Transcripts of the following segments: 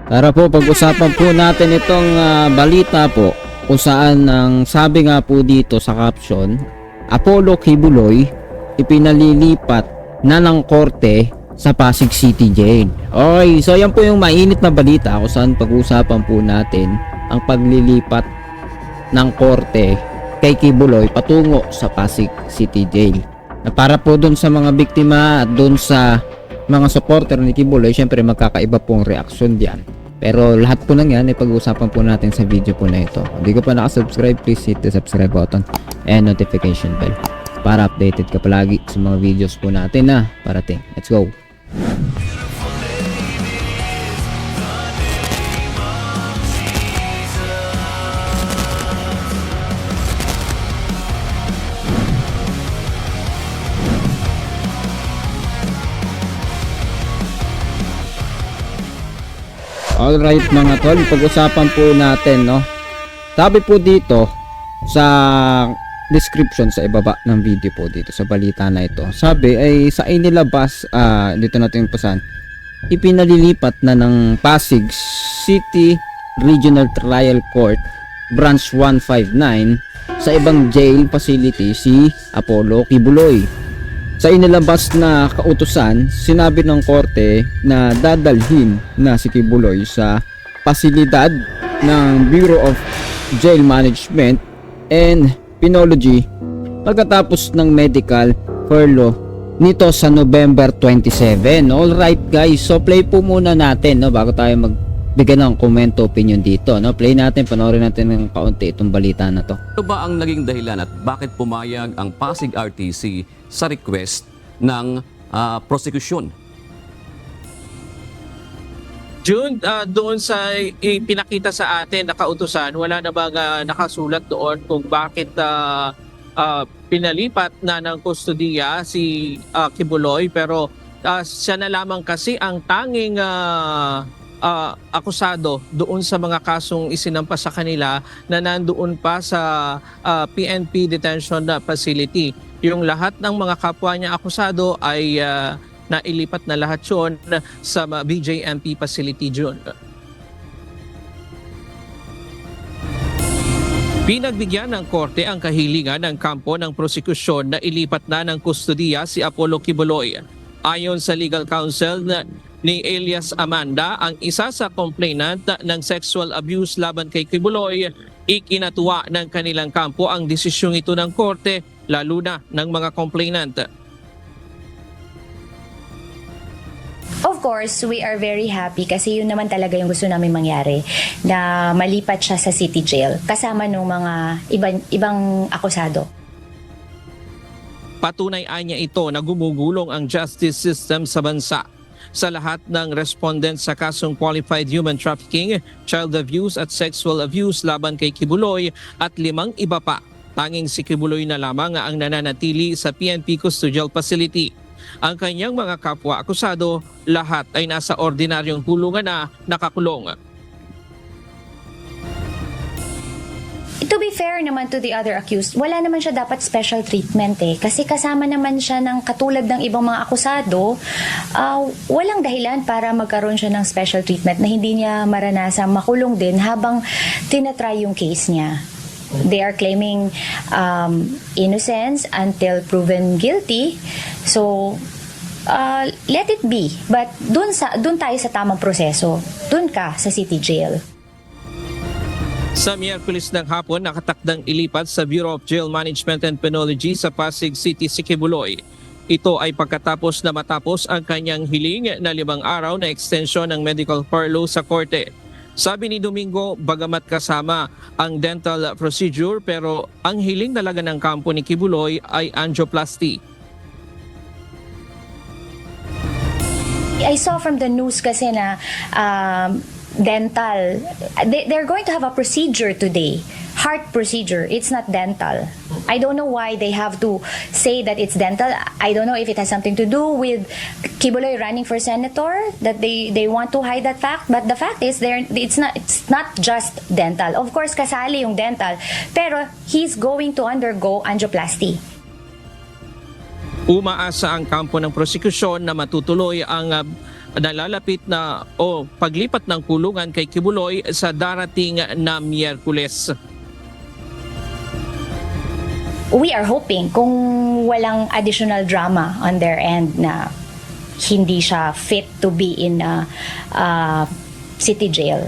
Tara po, pag-usapan po natin itong balita po kung saan ang sabi nga po dito sa caption, Apollo Kibuloy ipinalilipat na ng korte sa Pasig City Jail. Okay, so yan po yung mainit na balita kung saan pag-usapan po natin ang paglilipat ng korte kay Kibuloy patungo sa Pasig City Jail. Na para po dun sa mga biktima at dun sa mga supporter ni Kibuloy, syempre magkakaiba pong reaksyon diyan. Pero lahat po ng yan ay pag-uusapan po natin sa video po na ito. Kung di ka pa nakasubscribe, please hit the subscribe button and notification bell para updated ka palagi sa mga videos po natin na parating. Let's go! Alright mga tol, pag-usapan po natin, no? Sabi po dito sa description sa ibaba ng video po dito sa balita na ito. Sabi ay sa inilabas, dito natin pasan, ipinalilipat na ng Pasig City Regional Trial Court Branch 159 sa ibang jail facility si Apollo Kibuloy. Sa inilabas na kautusan, sinabi ng korte na dadalhin na si Kibuloy sa pasilidad ng Bureau of Jail Management and Penology pagkatapos ng medical furlough nito sa November 27. Alright guys, so play po muna natin, no, bago tayo magbigay ng komento opinion dito, no? Play natin, panoorin natin ng kaunti itong balita na to. Ano ba ang naging dahilan at bakit pumayag ang Pasig RTC sa request ng prosecution? June, doon sa ipinakita sa atin na kautusan, wala na bang nakasulat doon kung bakit pinalipat na ng kustodiya si Kibuloy, pero siya na lamang kasi ang tanging akusado doon sa mga kasong isinampas sa kanila na nandoon pa sa PNP detention facility. Yung lahat ng mga kapwa niya akusado ay nailipat na lahat yun sa BJMP facility June. Pinagbigyan ng korte ang kahilingan ng kampo ng prosekusyon na ilipat na ng kustodiya si Apollo Kibuloy. Ayon sa legal counsel ni Elias Amanda, ang isa sa complainant ng sexual abuse laban kay Kibuloy, ikinatuwa ng kanilang kampo ang desisyong ito ng korte, lalo na ng mga complainant. Of course, we are very happy kasi yun naman talaga yung gusto namin mangyari, na malipat siya sa city jail kasama ng mga ibang akusado. Patunay niya ito na gumugulong ang justice system sa bansa. Sa lahat ng respondent sa kasong qualified human trafficking, child abuse at sexual abuse laban kay Kibuloy at 5 iba pa, tanging si Kibuloy na lamang ang nananatili sa PNP custodial facility. Ang kanyang mga kapwa akusado, lahat ay nasa ordinaryong kulungan na nakakulong. To be fair naman to the other accused, wala naman siya dapat special treatment kasi kasama naman siya ng katulad ng ibang mga akusado, walang dahilan para magkaroon siya ng special treatment na hindi niya maranasang makulong din habang tinatry yung case niya. They are claiming innocence until proven guilty. So, let it be. But dun tayo sa tamang proseso. Dun ka sa city jail. Sa Miyerkules ng hapon, nakatakdang ilipat sa Bureau of Jail Management and Penology sa Pasig City si Kibuloy. Ito ay pagkatapos na matapos ang kanyang hiling na 5 araw na extension ng medical furlough sa korte. Sabi ni Domingo, bagamat kasama ang dental procedure, pero ang hiling talaga ng kampo ni Kibuloy ay angioplasty. I saw from the news kasi na dental, they're going to have a procedure today. Heart procedure. It's not dental. I don't know why they have to say that it's dental. I don't know if it has something to do with Kibuloy running for senator, that they want to hide that fact. But the fact is, it's not just dental. Of course, kasali yung dental, pero he's going to undergo angioplasty. Umaasa ang kampo ng prosekusyon na matutuloy ang nalalapit na o paglipat ng kulungan kay Kibuloy sa darating na Miyerkules. We are hoping kung walang additional drama on their end na hindi siya fit to be in a city jail.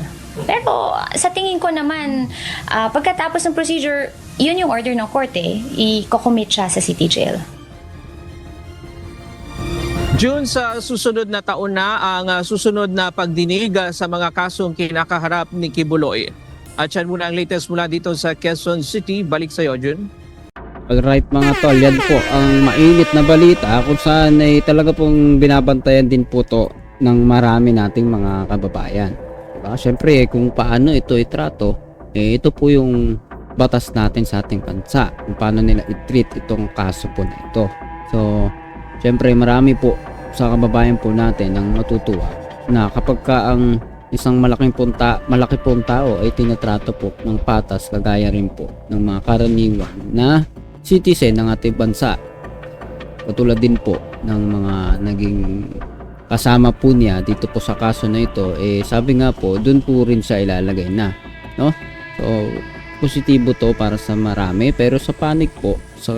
Pero sa tingin ko naman, pagkatapos ng procedure, yun yung order ng korte, i-commit siya sa city jail. June, sa susunod na taon na ang susunod na pagdinig sa mga kasong kinakaharap ni Kibuloy. At yan muna ang latest mula dito sa Quezon City. Balik sa iyo, June. Alright mga tol, yan po ang mainit na balita kung saan ay talaga pong binabantayan din po to ng marami nating mga kababayan. Diba? Siyempre kung paano ito itrato, ito po yung batas natin sa ating bansa, kung paano nila i-treat itong kaso po na ito. So, siyempre marami po sa kababayan po natin ang matutuwa na kapag ka ang isang malaki pong tao ay tinatrato po ng patas, kagaya rin po ng mga karaniwan na citizen ng ating bansa. Katulad din po ng mga naging kasama po niya dito po sa kaso na ito, sabi nga po, dun po rin siya ilalagay na, no? So, positibo to para sa marami, pero sa panic po, sa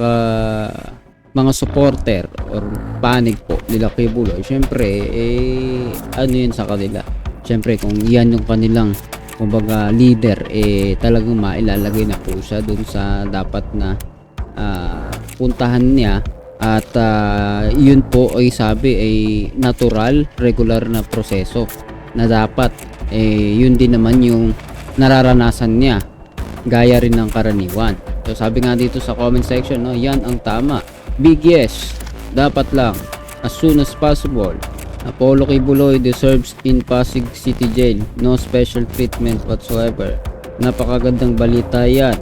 mga supporter or panic po nila Kibuloy, syempre, ano yun sa kanila? Syempre, kung yan yung kanilang kumbaga leader, talagang mailalagay na po siya dun sa dapat na puntahan niya, at yun po ay sabi ay natural, regular na proseso na dapat yun din naman yung nararanasan niya gaya rin ng karaniwan. So sabi nga dito sa comment section, no, yan ang tama, big yes, dapat lang as soon as possible. Apollo Kibuloy deserves in Pasig City Jail, no special treatment whatsoever. Napakagandang balita yan.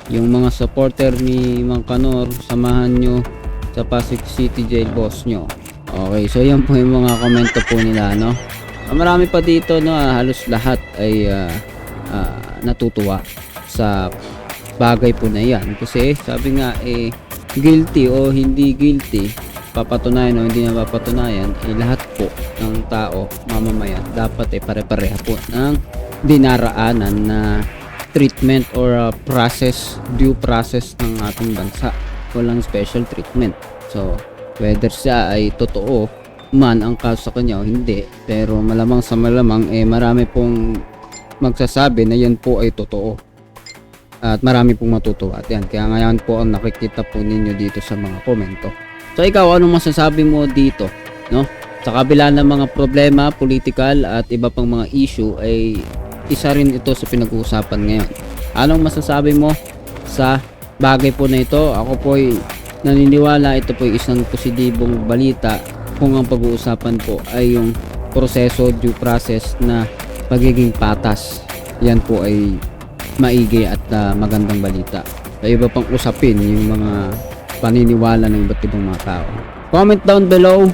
Yung mga supporter ni Mang Kanor, samahan nyo sa Pasig City Jail, boss nyo. Okay, so yan po yung mga komento po nila, no. Marami pa dito, no, halos lahat ay natutuwa sa bagay po na yan. Kasi sabi nga, guilty o hindi guilty, papatunayan o hindi na papatunayan, lahat po ng tao, mamamayan, dapat pare-pareha po ng dinaraanan na treatment or due process ng ating bansa. Walang special treatment. So, whether siya ay totoo man ang kaso sa kanya o hindi, pero malamang sa malamang marami pong magsasabi na yan po ay totoo. At marami pong matutuwa at yan. Kaya ngayon po ang nakikita po ninyo dito sa mga komento. So, ikaw, ano masasabi mo dito? No? Sa kabila ng mga problema, political at iba pang mga issue, ay isa rin ito sa pinag-uusapan ngayon. Anong masasabi mo sa bagay po na ito? Ako po ay naniniwala ito po ay isang positibong balita kung ang pag-uusapan po ay yung proseso, due process na pagiging patas. Yan po ay maigi at magandang balita. Sa iba pang usapin, yung mga paniniwala ng iba't ibang mga tao. Comment down below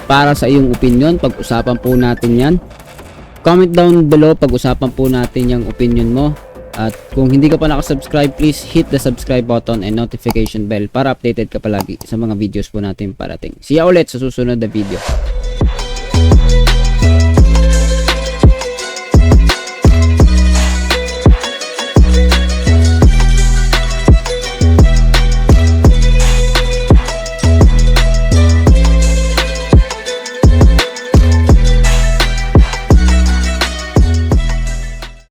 para sa iyong opinion. Pag-usapan po natin yan. Comment down below, pag-usapan po natin yung opinion mo. At kung hindi ka pa nakasubscribe, please hit the subscribe button and notification bell para updated ka palagi sa mga videos po natin parating. See ya ulit sa susunod na video.